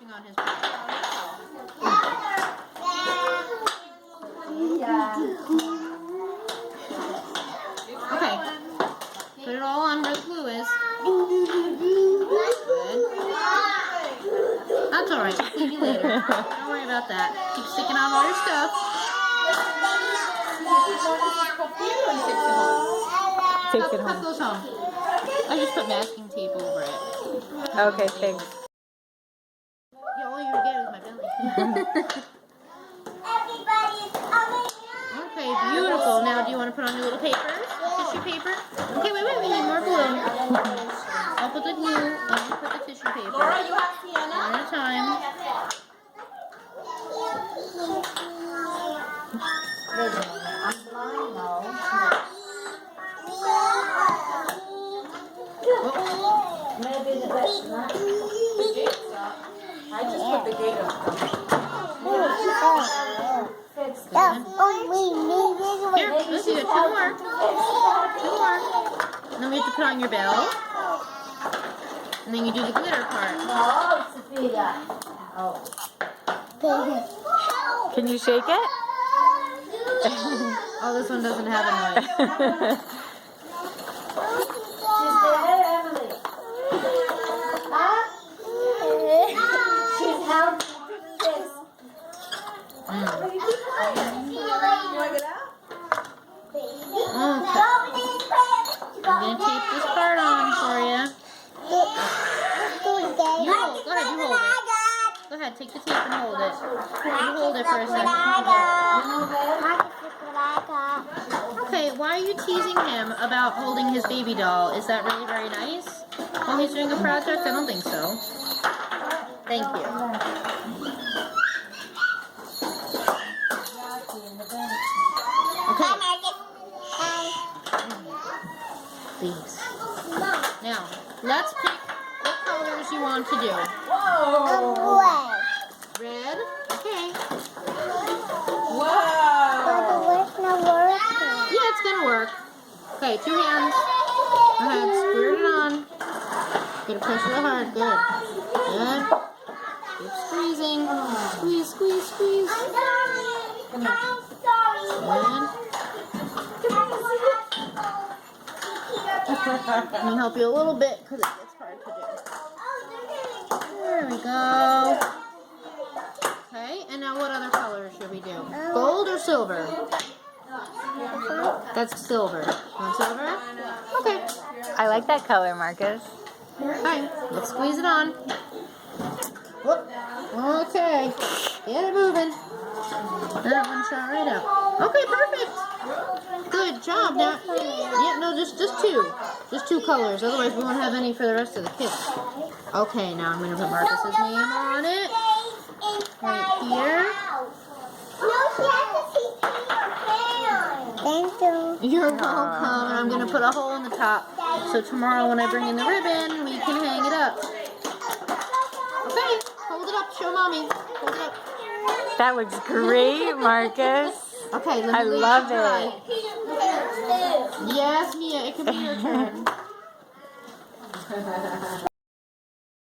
working on his baby doll now. Okay. Put it all on where the glue is. Good. That's alright. We'll clean you later. Don't worry about that. Keep sticking on all your stuff. Takes it Put home. those home. I just put masking tape over it. Okay, thanks. Yeah, all you're gonna get is my belly. Okay, beautiful. Now, do you want to put on your little papers? Tissue paper? Okay, wait, we need more glue. I'll put the glue and you put the tissue paper. One at a time. Maybe the best one. I just put the gate up. Here, let's do it. Two more. And then we have to put on your bell. And then you do the glitter part. No, Sophia. Oh. Can you shake it? Oh, this one doesn't have a noise. She's there, Emily. Huh? She's helping this. Okay. I'm going to tape this part on for you. You hold. Go ahead, you hold it. Go ahead, take the tape and hold it. You hold it for a second. Okay, why are you teasing him about holding his baby doll? Is that really very nice while he's doing a project? I don't think so. Thank you. Okay. Please. Now, let's pick what colors you want to do. Red? Okay. Yeah, it's gonna work. Okay, 2 hands. Go ahead, squirt it on. Gotta push real hard. Good. Good. Keep squeezing. Squeeze, squeeze, squeeze. Good. Let me help you a little bit because it gets hard to do. There we go. Okay, and now what other color should we do? Gold or silver? That's silver. You want silver? Okay. I like that color, Marcus. Okay, let's squeeze it on. Whoop. Okay, get it moving. That one shot right up. Okay, perfect. Good job. Now, yeah, no, just two. Just 2 colors. Otherwise, we won't have any for the rest of the kit. Okay, now I'm going to put Marcus's name on it. Right here. Thank you. You're welcome. And I'm going to put a hole in the top. So tomorrow when I bring in the ribbon, we can hang it up. Okay, hold it up. Show mommy. Hold it up. That looks great, Marcus. Okay, let me I leave love it dry. it. Yes, Mia, it can be your turn.